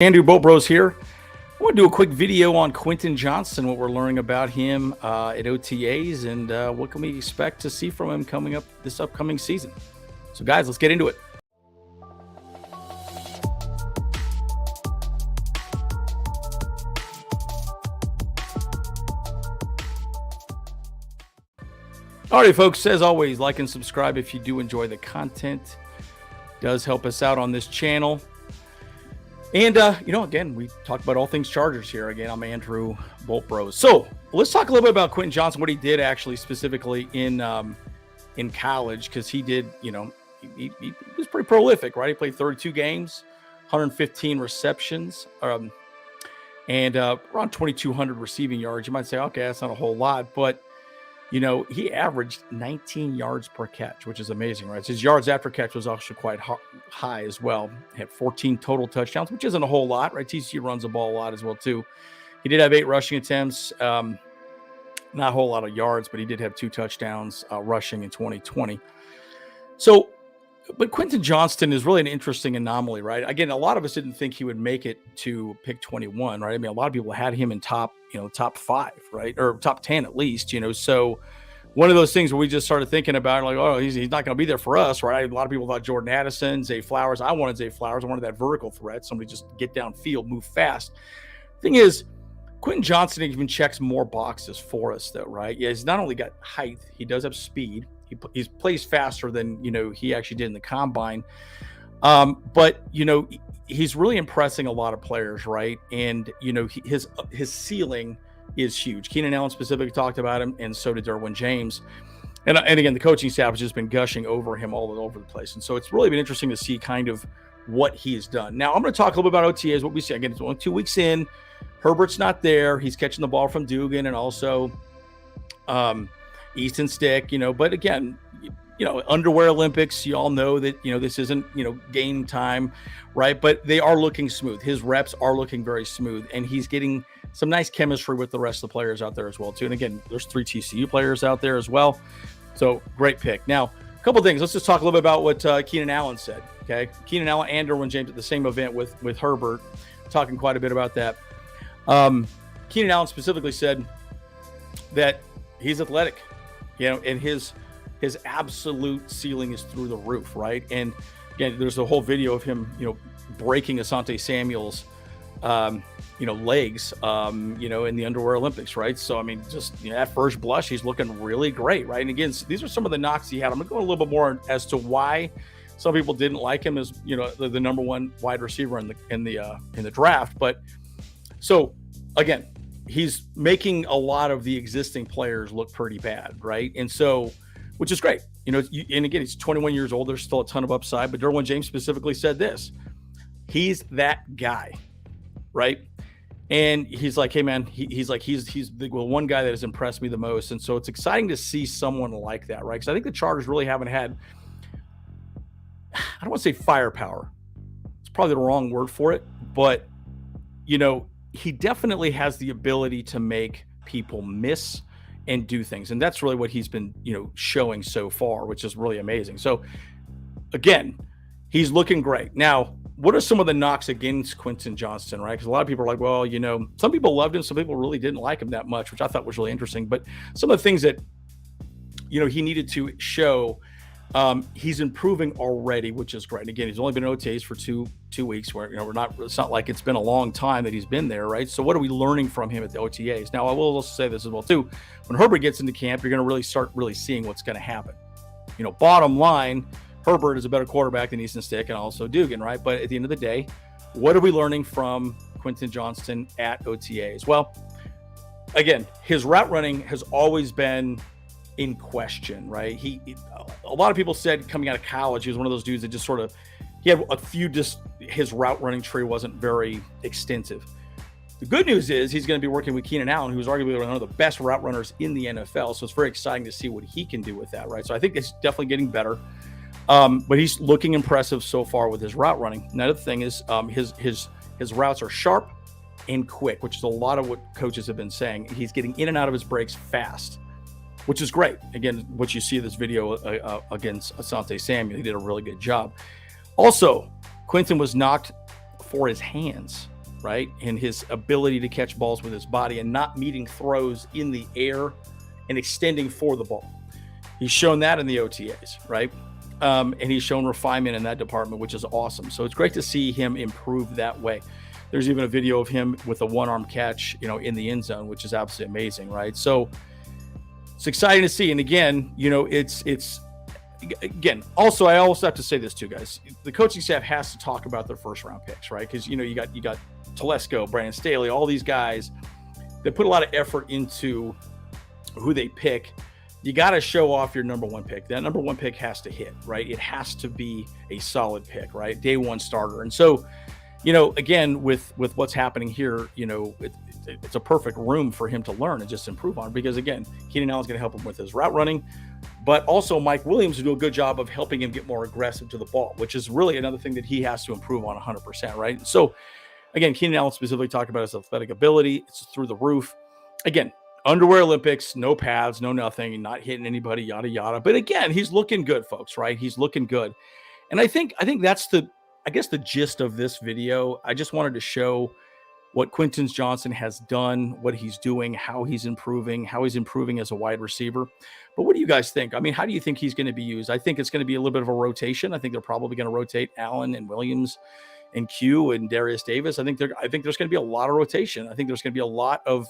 Andrew Boat Bros here. I want to do a quick video on Quentin Johnston, what we're learning about him at OTAs, and what can we expect to see from him coming up this upcoming season. So guys, let's get into it. Alright folks, as always, like and subscribe if you do enjoy the content. It does help us out on this channel. And, again, we talk about all things Chargers here. Again, I'm Andrew Bolt Bros. So let's talk a little bit about Quentin Johnston, what he did actually specifically in college, because he did, he was pretty prolific, right? He played 32 games, 115 receptions, and around 2,200 receiving yards. You might say, okay, that's not a whole lot, but he averaged 19 yards per catch, which is amazing, right? So his yards after catch was actually quite high as well. He had 14 total touchdowns, which isn't a whole lot, right? TCU runs the ball a lot as well, too. He did have 8 rushing attempts, not a whole lot of yards, but he did have 2 touchdowns rushing in 2020. So, but Quentin Johnston is really an interesting anomaly, right? Again, a lot of us didn't think he would make it to pick 21, right? I mean, a lot of people had him in top 5, right? Or top 10 at least, So one of those things where we just started thinking about, like, oh, he's not going to be there for us, right? A lot of people thought Jordan Addison, Zay Flowers. I wanted Zay Flowers. I wanted that vertical threat. Somebody just get downfield, move fast. Thing is, Quentin Johnston even checks more boxes for us, though, right? Yeah, he's not only got height, he does have speed. He plays faster than, he actually did in the combine. But, he's really impressing a lot of players, right? And, his ceiling is huge. Keenan Allen specifically talked about him, and so did Derwin James. And again, the coaching staff has just been gushing over him all over the place. And so it's really been interesting to see kind of what he has done. Now, I'm going to talk a little bit about OTAs, what we see. Again, it's only 2 weeks in. Herbert's not there. He's catching the ball from Dugan and also Easton Stick, but again, underwear Olympics, you all know that, this isn't, game time, right? But they are looking smooth. His reps are looking very smooth, and he's getting some nice chemistry with the rest of the players out there as well, too. And again, there's 3 TCU players out there as well. So great pick. Now, a couple of things. Let's just talk a little bit about what Keenan Allen said, okay? Keenan Allen and Derwin James at the same event with Herbert, talking quite a bit about that. Keenan Allen specifically said that he's athletic, and his absolute ceiling is through the roof, right? And again, there's a whole video of him, breaking Asante Samuel's, legs, in the underwear Olympics, right? So, I mean, just at first blush, he's looking really great, right? And again, these are some of the knocks he had. I'm going to go a little bit more as to why some people didn't like him as, the number 1 wide receiver in the draft. But so again, he's making a lot of the existing players look pretty bad, right? And so, which is great. And again, he's 21 years old. There's still a ton of upside. But Derwin James specifically said this. He's that guy, right? And he's like, hey, man, he's the one guy that has impressed me the most. And so it's exciting to see someone like that, right? Because I think the Chargers really haven't had, I don't want to say firepower. It's probably the wrong word for it. But, he definitely has the ability to make people miss and do things. And that's really what he's been, showing so far, which is really amazing. So again, he's looking great. Now, what are some of the knocks against Quentin Johnston, right? Because a lot of people are like, well, some people loved him. Some people really didn't like him that much, which I thought was really interesting. But some of the things that, he needed to show, he's improving already, which is great. And again, he's only been in OTAs for two weeks where, it's not like it's been a long time that he's been there, right? So what are we learning from him at the OTAs? Now, I will also say this as well, too. When Herbert gets into camp, you're going to really start seeing what's going to happen. Bottom line, Herbert is a better quarterback than Easton Stick and also Dugan, right? But at the end of the day, what are we learning from Quentin Johnston at OTAs? Well, again, his route running has always been in question, right? A lot of people said coming out of college, he was one of those dudes that just sort of, he had a few, his route running tree wasn't very extensive. The good news is he's going to be working with Keenan Allen, who's arguably one of the best route runners in the NFL. So it's very exciting to see what he can do with that, right? So I think it's definitely getting better. But he's looking impressive so far with his route running. Another thing is his routes are sharp and quick, which is a lot of what coaches have been saying. He's getting in and out of his breaks fast, which is great. Again, what you see in this video against Asante Samuel, he did a really good job. Also, Quentin was knocked for his hands, right? And his ability to catch balls with his body and not meeting throws in the air and extending for the ball. He's shown that in the OTAs, right? And he's shown refinement in that department, which is awesome. So it's great to see him improve that way. There's even a video of him with a one-arm catch, in the end zone, which is absolutely amazing, right? So it's exciting to see. And again, again, also, I also have to say this too, guys. The coaching staff has to talk about their first-round picks, right? Because, you got Telesco, Brandon Staley, all these guys that put a lot of effort into who they pick. You got to show off your number one pick. That number one pick has to hit, right? It has to be a solid pick, right? Day one starter. And so, again, with what's happening here, it's a perfect room for him to learn and just improve on, because again, Keenan Allen's going to help him with his route running, but also Mike Williams will do a good job of helping him get more aggressive to the ball, which is really another thing that he has to improve on 100%, right? So again, Keenan Allen specifically talked about his athletic ability. It's through the roof. Again, underwear Olympics, no pads, no nothing, not hitting anybody, yada, yada. But again, he's looking good, folks, right? He's looking good. And I think that's the gist of this video. I just wanted to show what Quentin Johnston has done, what he's doing, how he's improving as a wide receiver. But what do you guys think? I mean, how do you think he's going to be used? I think it's going to be a little bit of a rotation. I think they're probably going to rotate Allen and Williams and Q and Darius Davis. I think there's going to be a lot of rotation. I think there's going to be a lot of,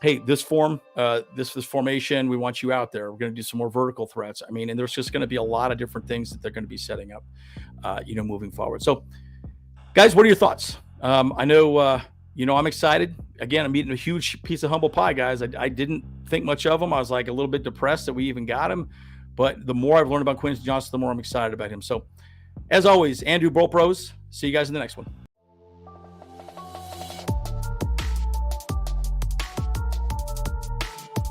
hey, this formation, we want you out there. We're going to do some more vertical threats. I mean, and there's just going to be a lot of different things that they're going to be setting up, moving forward. So, guys, what are your thoughts? I know, I'm excited. Again, I'm eating a huge piece of humble pie, guys. I didn't think much of him. I was like a little bit depressed that we even got him. But the more I've learned about Quentin Johnston, the more I'm excited about him. So, as always, Andrew Bro Pros. See you guys in the next one.